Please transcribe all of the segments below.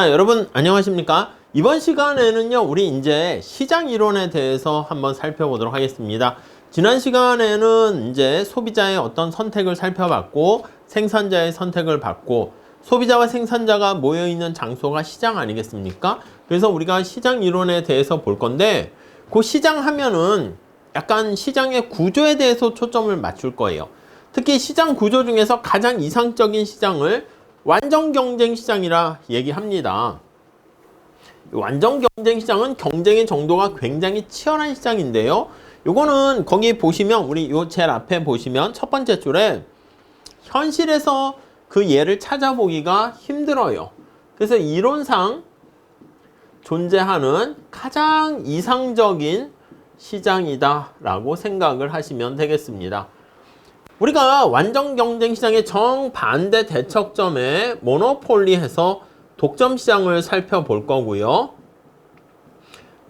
여러분 안녕하십니까? 이번 시간에는요, 우리 이제 시장 이론에 대해서 한번 살펴보도록 하겠습니다. 지난 시간에는 이제 소비자의 어떤 선택을 살펴봤고, 생산자의 선택을 받고, 소비자와 생산자가 모여있는 장소가 시장 아니겠습니까? 그래서 우리가 시장 이론에 대해서 볼 건데, 그 시장 하면은 약간 시장의 구조에 대해서 초점을 맞출 거예요. 특히 시장 구조 중에서 가장 이상적인 시장을 완전 경쟁 시장이라 얘기합니다. 완전 경쟁 시장은 경쟁의 정도가 굉장히 치열한 시장인데요. 요거는 거기 보시면, 우리 요 제일 앞에 보시면 첫 번째 줄에 현실에서 그 예를 찾아보기가 힘들어요. 그래서 이론상 존재하는 가장 이상적인 시장이다 라고 생각을 하시면 되겠습니다. 우리가 완전 경쟁 시장의 정반대 대척점에 모노폴리해서 독점 시장을 살펴볼 거고요.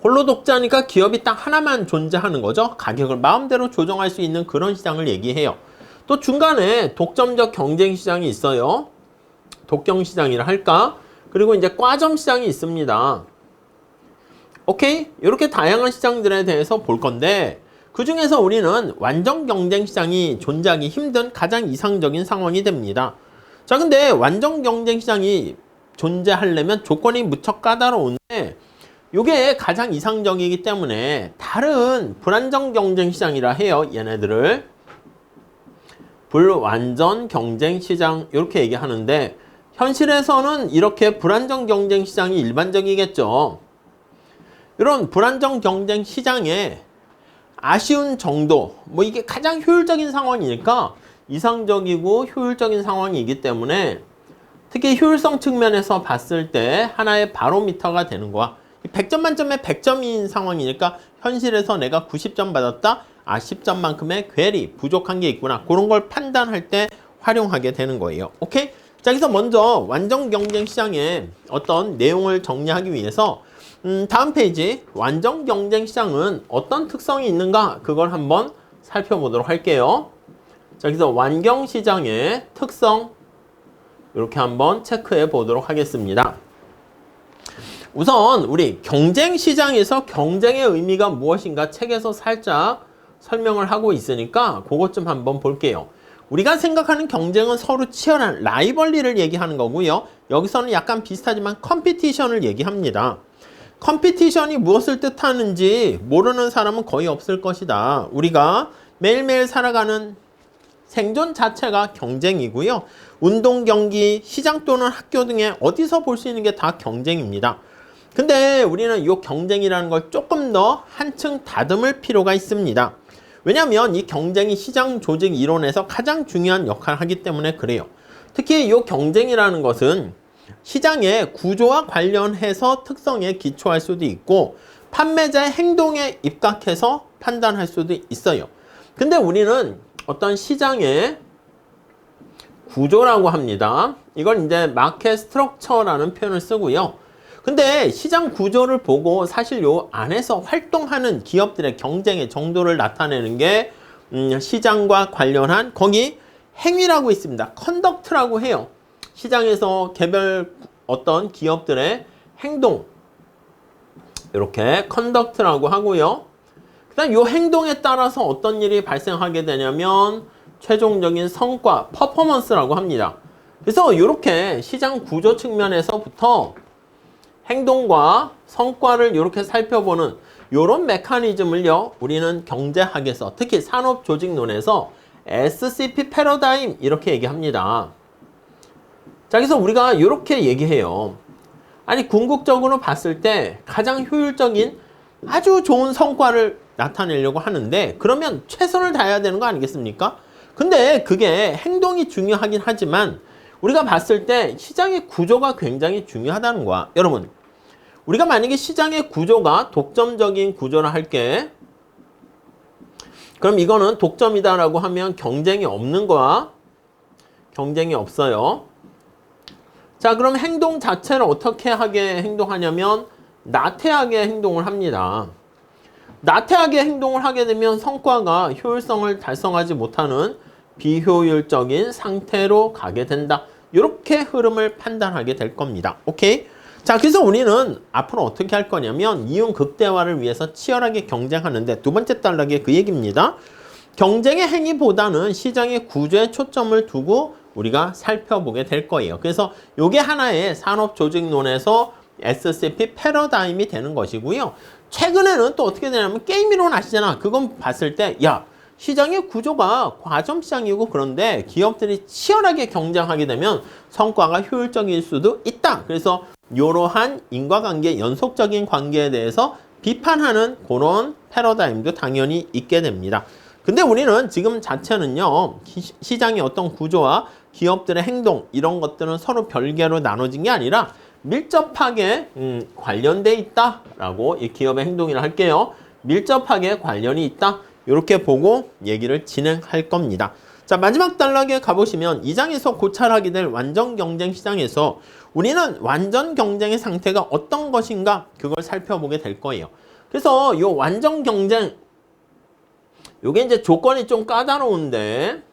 홀로 독자니까 기업이 딱 하나만 존재하는 거죠. 가격을 마음대로 조정할 수 있는 그런 시장을 얘기해요. 또 중간에 독점적 경쟁 시장이 있어요. 독경 시장이라 할까? 그리고 이제 과점 시장이 있습니다. 오케이? 이렇게 다양한 시장들에 대해서 볼 건데, 그 중에서 우리는 완전 경쟁 시장이 존재하기 힘든 가장 이상적인 상황이 됩니다. 자, 근데 완전 경쟁 시장이 존재하려면 조건이 무척 까다로운데, 이게 가장 이상적이기 때문에 다른 불완전 경쟁 시장이라 해요. 얘네들을 불완전 경쟁 시장 이렇게 얘기하는데, 현실에서는 이렇게 불완전 경쟁 시장이 일반적이겠죠. 이런 불완전 경쟁 시장에 아쉬운 정도, 뭐 이게 가장 효율적인 상황이니까 이상적이고 효율적인 상황이기 때문에, 특히 효율성 측면에서 봤을 때 하나의 바로미터가 되는 거야. 100점 만점에 100점인 상황이니까 현실에서 내가 90점 받았다? 10점만큼의 괴리, 부족한 게 있구나. 그런 걸 판단할 때 활용하게 되는 거예요. 오케이? 자, 그래서 먼저 완전 경쟁 시장의 어떤 내용을 정리하기 위해서 다음 페이지, 완전 경쟁 시장은 어떤 특성이 있는가? 그걸 한번 살펴보도록 할게요. 자, 그래서 완경 시장의 특성 이렇게 한번 체크해 보도록 하겠습니다. 우선 우리 경쟁 시장에서 경쟁의 의미가 무엇인가 책에서 살짝 설명을 하고 있으니까 그것 좀 한번 볼게요. 우리가 생각하는 경쟁은 서로 치열한 라이벌리를 얘기하는 거고요. 여기서는 약간 비슷하지만 컴피티션을 얘기합니다. 컴피티션이 무엇을 뜻하는지 모르는 사람은 거의 없을 것이다. 우리가 매일매일 살아가는 생존 자체가 경쟁이고요. 운동, 경기, 시장 또는 학교 등에 어디서 볼 수 있는 게 다 경쟁입니다. 근데 우리는 이 경쟁이라는 걸 조금 더 한층 다듬을 필요가 있습니다. 왜냐하면 이 경쟁이 시장 조직 이론에서 가장 중요한 역할을 하기 때문에 그래요. 특히 이 경쟁이라는 것은 시장의 구조와 관련해서 특성에 기초할 수도 있고, 판매자의 행동에 입각해서 판단할 수도 있어요. 근데 우리는 어떤 시장의 구조라고 합니다. 이걸 이제 마켓 스트럭처라는 표현을 쓰고요. 근데 시장 구조를 보고 사실 요 안에서 활동하는 기업들의 경쟁의 정도를 나타내는 게 시장과 관련한 거기 행위라고 있습니다. 컨덕트라고 해요. 시장에서 개별 어떤 기업들의 행동, 이렇게 컨덕트라고 하고요. 그 다음 이 행동에 따라서 어떤 일이 발생하게 되냐면 최종적인 성과, 퍼포먼스라고 합니다. 그래서 이렇게 시장 구조 측면에서부터 행동과 성과를 이렇게 살펴보는 이런 메커니즘을요, 우리는 경제학에서, 특히 산업조직론에서 SCP 패러다임 이렇게 얘기합니다. 자, 그래서 우리가 이렇게 얘기해요. 아니, 궁극적으로 봤을 때 가장 효율적인 아주 좋은 성과를 나타내려고 하는데, 그러면 최선을 다해야 되는 거 아니겠습니까? 근데 그게 행동이 중요하긴 하지만 우리가 봤을 때 시장의 구조가 굉장히 중요하다는 거야. 여러분, 우리가 만약에 시장의 구조가 독점적인 구조라 할게. 그럼 이거는 독점이다라고 하면 경쟁이 없는 거야. 경쟁이 없어요. 자, 그럼 행동 자체를 어떻게 하게 행동하냐면 나태하게 행동을 합니다. 나태하게 행동을 하게 되면 성과가 효율성을 달성하지 못하는 비효율적인 상태로 가게 된다. 이렇게 흐름을 판단하게 될 겁니다. 오케이? 자, 그래서 우리는 앞으로 어떻게 할 거냐면 이윤 극대화를 위해서 치열하게 경쟁하는데 두 번째 단락에 그 얘기입니다. 경쟁의 행위보다는 시장의 구조에 초점을 두고 우리가 살펴보게 될 거예요. 그래서 이게 하나의 산업조직론에서 SCP 패러다임이 되는 것이고요. 최근에는 또 어떻게 되냐면 게임 이론 아시잖아. 그건 봤을 때 야, 시장의 구조가 과점시장이고 그런데 기업들이 치열하게 경쟁하게 되면 성과가 효율적일 수도 있다. 그래서 이러한 인과관계, 연속적인 관계에 대해서 비판하는 그런 패러다임도 당연히 있게 됩니다. 근데 우리는 지금 자체는요, 시장의 어떤 구조와 기업들의 행동 이런 것들은 서로 별개로 나눠진 게 아니라 밀접하게 관련돼 있다라고 이 기업의 행동이라 할게요. 밀접하게 관련이 있다. 이렇게 보고 얘기를 진행할 겁니다. 자, 마지막 단락에 가보시면 이 장에서 고찰하게 될 완전 경쟁 시장에서 우리는 완전 경쟁의 상태가 어떤 것인가 그걸 살펴보게 될 거예요. 그래서 이 완전 경쟁 요게 이제 조건이 좀 까다로운데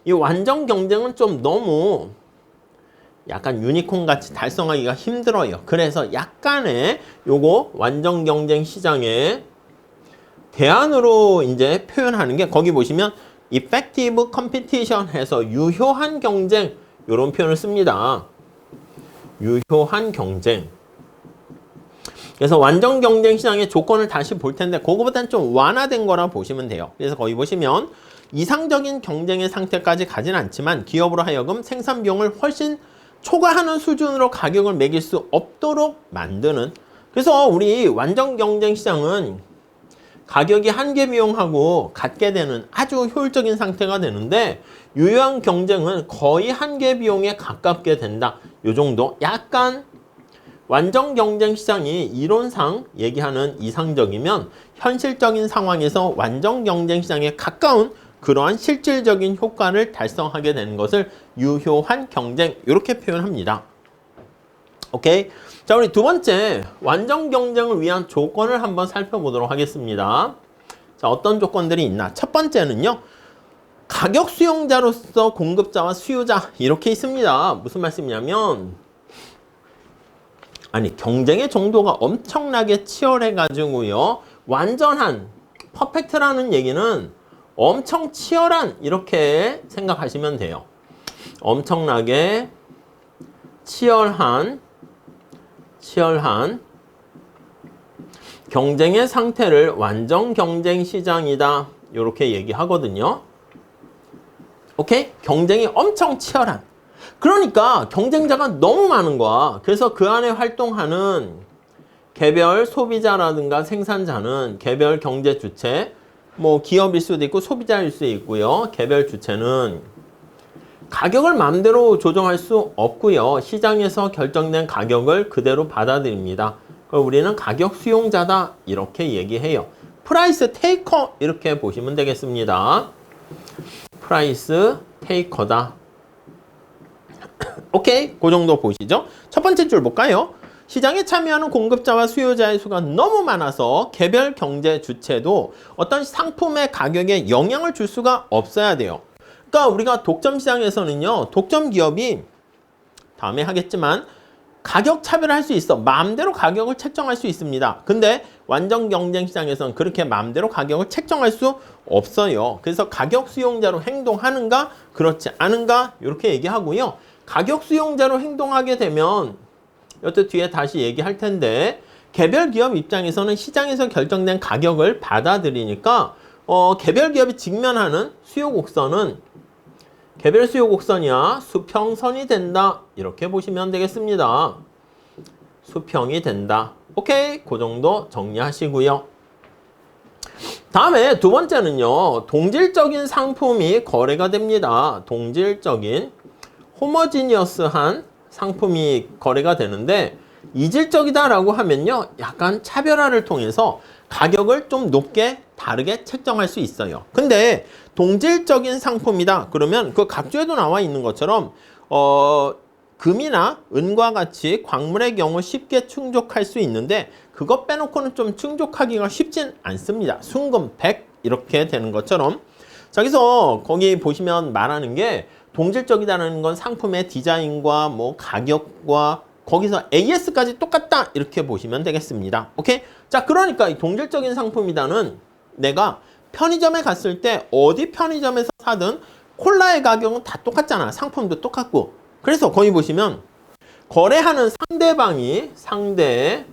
이 완전 경쟁은 좀 너무 약간 유니콘 같이 달성하기가 힘들어요. 그래서 약간의 요거 완전 경쟁 시장의 대안으로 이제 표현하는 게 거기 보시면 effective competition 해서 유효한 경쟁 요런 표현을 씁니다. 유효한 경쟁. 그래서 완전 경쟁 시장의 조건을 다시 볼 텐데 그거보다는 좀 완화된 거라 보시면 돼요. 그래서 거기 보시면 이상적인 경쟁의 상태까지 가진 않지만 기업으로 하여금 생산 비용을 훨씬 초과하는 수준으로 가격을 매길 수 없도록 만드는. 그래서 우리 완전 경쟁 시장은 가격이 한계 비용하고 같게 되는 아주 효율적인 상태가 되는데 유효한 경쟁은 거의 한계 비용에 가깝게 된다. 요 정도 약간 완전 경쟁 시장이 이론상 얘기하는 이상적이면 현실적인 상황에서 완전 경쟁 시장에 가까운 그러한 실질적인 효과를 달성하게 되는 것을 유효한 경쟁 이렇게 표현합니다. 오케이. 자, 우리 두 번째 완전 경쟁을 위한 조건을 한번 살펴보도록 하겠습니다. 자, 어떤 조건들이 있나? 첫 번째는요. 가격 수용자로서 공급자와 수요자 이렇게 있습니다. 무슨 말씀이냐면 아니 경쟁의 정도가 엄청나게 치열해 가지고요. 완전한 퍼펙트라는 얘기는 엄청 치열한 이렇게 생각하시면 돼요. 엄청나게 치열한 경쟁의 상태를 완전 경쟁 시장이다. 이렇게 얘기하거든요. 오케이? 경쟁이 엄청 치열한. 그러니까 경쟁자가 너무 많은 거야. 그래서 그 안에 활동하는 개별 소비자라든가 생산자는 개별 경제 주체, 뭐 기업일 수도 있고 소비자일 수 있고요. 개별 주체는 가격을 마음대로 조정할 수 없고요. 시장에서 결정된 가격을 그대로 받아들입니다. 그럼 우리는 가격 수용자다 이렇게 얘기해요. 프라이스 테이커 이렇게 보시면 되겠습니다. 프라이스 테이커다. 오케이, 그 정도 보시죠. 첫 번째 줄 볼까요? 시장에 참여하는 공급자와 수요자의 수가 너무 많아서 개별 경제 주체도 어떤 상품의 가격에 영향을 줄 수가 없어야 돼요. 그러니까 우리가 독점 시장에서는요, 독점 기업이 다음에 하겠지만 가격 차별을 할 수 있어. 마음대로 가격을 책정할 수 있습니다. 근데 완전 경쟁 시장에서는 그렇게 마음대로 가격을 책정할 수 없어요. 그래서 가격 수용자로 행동하는가, 그렇지 않은가 이렇게 얘기하고요. 가격 수용자로 행동하게 되면 이것도 뒤에 다시 얘기할 텐데 개별 기업 입장에서는 시장에서 결정된 가격을 받아들이니까 개별 기업이 직면하는 수요 곡선은 개별 수요 곡선이야 수평선이 된다. 이렇게 보시면 되겠습니다. 수평이 된다. 오케이, 그 정도 정리하시고요. 다음에 두 번째는요. 동질적인 상품이 거래가 됩니다. 동질적인 호머지니어스한 상품이 거래가 되는데 이질적이다라고 하면요. 약간 차별화를 통해서 가격을 좀 높게 다르게 책정할 수 있어요. 근데 동질적인 상품이다. 그러면 그 각주에도 나와 있는 것처럼 금이나 은과 같이 광물의 경우 쉽게 충족할 수 있는데 그것 빼놓고는 좀 충족하기가 쉽진 않습니다. 순금 100 이렇게 되는 것처럼. 자, 그래서 거기 보시면 말하는 게 동질적이다는 건 상품의 디자인과 뭐 가격과 거기서 AS까지 똑같다 이렇게 보시면 되겠습니다. 오케이? 자, 그러니까 이 동질적인 상품이다는 내가 편의점에 갔을 때 어디 편의점에서 사든 콜라의 가격은 다 똑같잖아. 상품도 똑같고. 그래서 거기 보시면 거래하는 상대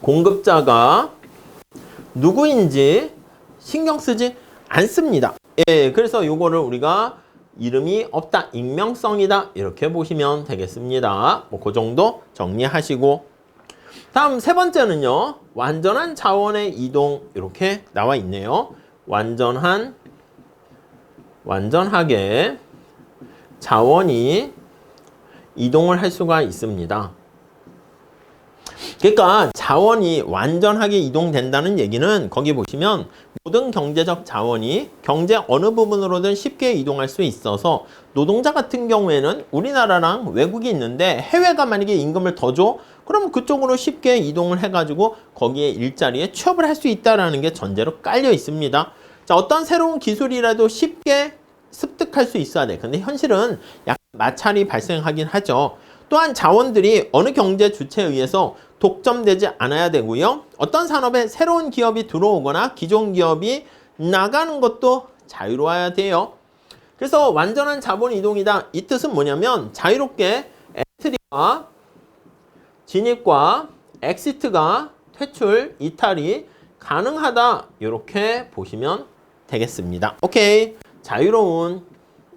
공급자가 누구인지 신경 쓰지 않습니다. 예, 그래서 요거를 우리가 이름이 없다, 익명성이다 이렇게 보시면 되겠습니다. 뭐 그 정도 정리하시고, 다음 세 번째는요, 완전한 자원의 이동 이렇게 나와 있네요. 완전하게 자원이 이동을 할 수가 있습니다. 그러니까 자원이 완전하게 이동된다는 얘기는 거기 보시면 모든 경제적 자원이 경제 어느 부분으로든 쉽게 이동할 수 있어서 노동자 같은 경우에는 우리나라랑 외국이 있는데 해외가 만약에 임금을 더 줘? 그러면 그쪽으로 쉽게 이동을 해가지고 거기에 일자리에 취업을 할 수 있다는 게 전제로 깔려 있습니다. 자, 어떤 새로운 기술이라도 쉽게 습득할 수 있어야 돼. 근데 현실은 약간 마찰이 발생하긴 하죠. 또한 자원들이 어느 경제 주체에 의해서 독점되지 않아야 되고요. 어떤 산업에 새로운 기업이 들어오거나 기존 기업이 나가는 것도 자유로워야 돼요. 그래서 완전한 자본 이동이다. 이 뜻은 뭐냐면 자유롭게 엔트리와 진입과 엑시트가 퇴출, 이탈이 가능하다. 이렇게 보시면 되겠습니다. 오케이. 자유로운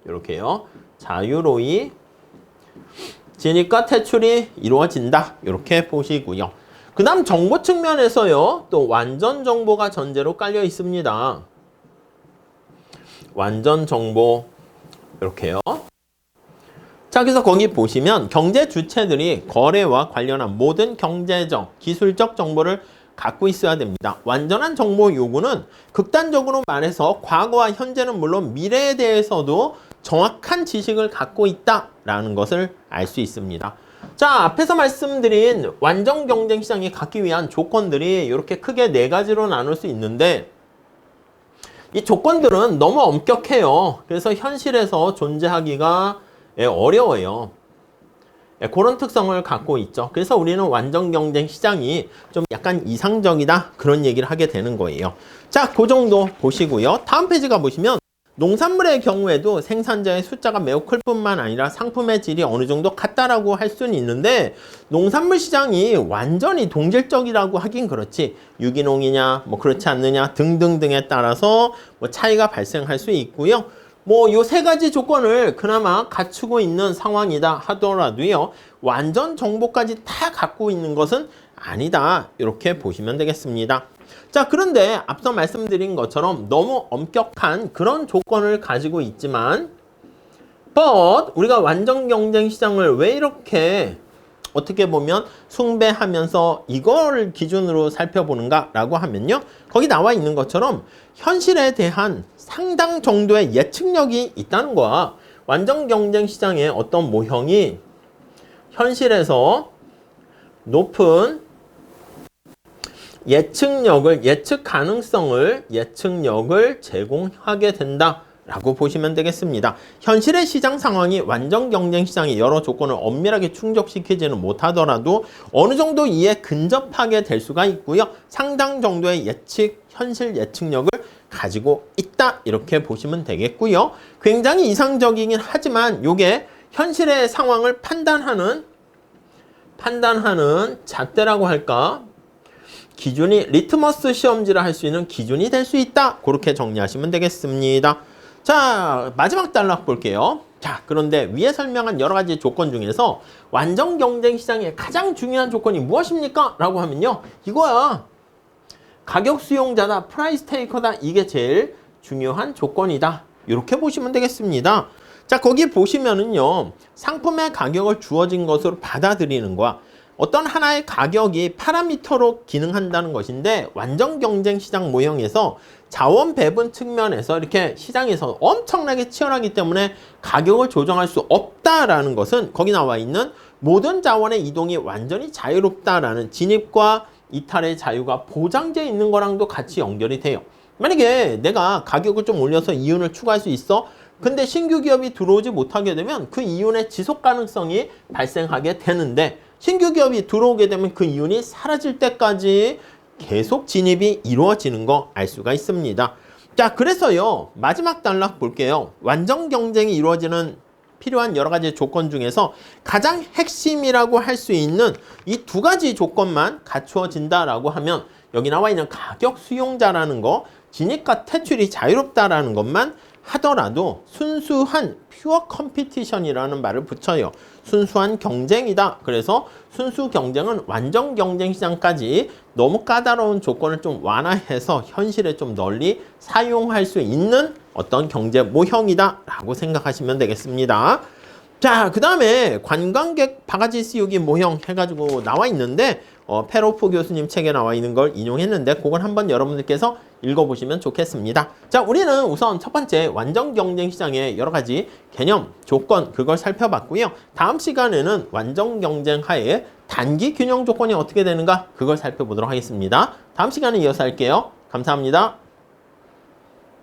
이렇게요. 자유로이 진입과 퇴출이 이루어진다. 이렇게 보시고요. 그 다음 정보 측면에서요. 또 완전 정보가 전제로 깔려 있습니다. 완전 정보 이렇게요. 자, 그래서 거기 보시면 경제 주체들이 거래와 관련한 모든 경제적, 기술적 정보를 갖고 있어야 됩니다. 완전한 정보 요구는 극단적으로 말해서 과거와 현재는 물론 미래에 대해서도 정확한 지식을 갖고 있다라는 것을 알 수 있습니다. 자, 앞에서 말씀드린 완전 경쟁 시장이 갖기 위한 조건들이 이렇게 크게 네 가지로 나눌 수 있는데 이 조건들은 너무 엄격해요. 그래서 현실에서 존재하기가 어려워요. 그런 특성을 갖고 있죠. 그래서 우리는 완전 경쟁 시장이 좀 약간 이상적이다 그런 얘기를 하게 되는 거예요. 자, 그 정도 보시고요. 다음 페이지 가보시면 농산물의 경우에도 생산자의 숫자가 매우 클 뿐만 아니라 상품의 질이 어느 정도 같다라고 할 수는 있는데 농산물 시장이 완전히 동질적이라고 하긴 그렇지 유기농이냐 뭐 그렇지 않느냐 등등등에 따라서 뭐 차이가 발생할 수 있고요. 뭐 요 세 가지 조건을 그나마 갖추고 있는 상황이다 하더라도요. 완전 정보까지 다 갖고 있는 것은 아니다. 이렇게 보시면 되겠습니다. 자, 그런데 앞서 말씀드린 것처럼 너무 엄격한 그런 조건을 가지고 있지만 but 우리가 완전 경쟁 시장을 왜 이렇게 어떻게 보면 숭배하면서 이걸 기준으로 살펴보는가 라고 하면요. 거기 나와 있는 것처럼 현실에 대한 상당 정도의 예측력이 있다는 거야. 완전 경쟁 시장의 어떤 모형이 현실에서 높은 예측 가능성을 제공하게 된다라고 보시면 되겠습니다. 현실의 시장 상황이 완전 경쟁 시장의 여러 조건을 엄밀하게 충족시키지는 못하더라도 어느 정도 이에 근접하게 될 수가 있고요. 상당 정도의 현실 예측력을 가지고 있다 이렇게 보시면 되겠고요. 굉장히 이상적이긴 하지만 이게 현실의 상황을 판단하는 잣대라고 할까? 기준이 리트머스 시험지를 할 수 있는 기준이 될 수 있다. 그렇게 정리하시면 되겠습니다. 자, 마지막 단락 볼게요. 자, 그런데 위에 설명한 여러 가지 조건 중에서 완전 경쟁 시장의 가장 중요한 조건이 무엇입니까? 라고 하면요. 이거야. 가격 수용자다. 프라이스 테이커다. 이게 제일 중요한 조건이다. 이렇게 보시면 되겠습니다. 자, 거기 보시면은요. 상품의 가격을 주어진 것으로 받아들이는 거야. 어떤 하나의 가격이 파라미터로 기능한다는 것인데 완전 경쟁 시장 모형에서 자원 배분 측면에서 이렇게 시장에서 엄청나게 치열하기 때문에 가격을 조정할 수 없다라는 것은 거기 나와 있는 모든 자원의 이동이 완전히 자유롭다라는 진입과 이탈의 자유가 보장되어 있는 거랑도 같이 연결이 돼요. 만약에 내가 가격을 좀 올려서 이윤을 추가할 수 있어? 근데 신규 기업이 들어오지 못하게 되면 그 이윤의 지속 가능성이 발생하게 되는데 신규 기업이 들어오게 되면 그 이윤이 사라질 때까지 계속 진입이 이루어지는 거 알 수가 있습니다. 자, 그래서요. 마지막 단락 볼게요. 완전 경쟁이 이루어지는 필요한 여러 가지 조건 중에서 가장 핵심이라고 할 수 있는 이 두 가지 조건만 갖추어진다라고 하면 여기 나와 있는 가격 수용자라는 거, 진입과 퇴출이 자유롭다라는 것만 하더라도 순수한 퓨어 컴피티션이라는 말을 붙여요. 순수한 경쟁이다. 그래서 순수 경쟁은 완전 경쟁 시장까지 너무 까다로운 조건을 좀 완화해서 현실에 좀 널리 사용할 수 있는 어떤 경제 모형이다 라고 생각하시면 되겠습니다. 자, 그 다음에 관광객 바가지 씌우기 모형 해가지고 나와 있는데 페로프 교수님 책에 나와 있는 걸 인용했는데 그걸 한번 여러분들께서 읽어보시면 좋겠습니다. 자, 우리는 우선 첫 번째 완전 경쟁 시장의 여러 가지 개념, 조건 그걸 살펴봤고요. 다음 시간에는 완전 경쟁 하에 단기 균형 조건이 어떻게 되는가 그걸 살펴보도록 하겠습니다. 다음 시간에 이어서 할게요. 감사합니다.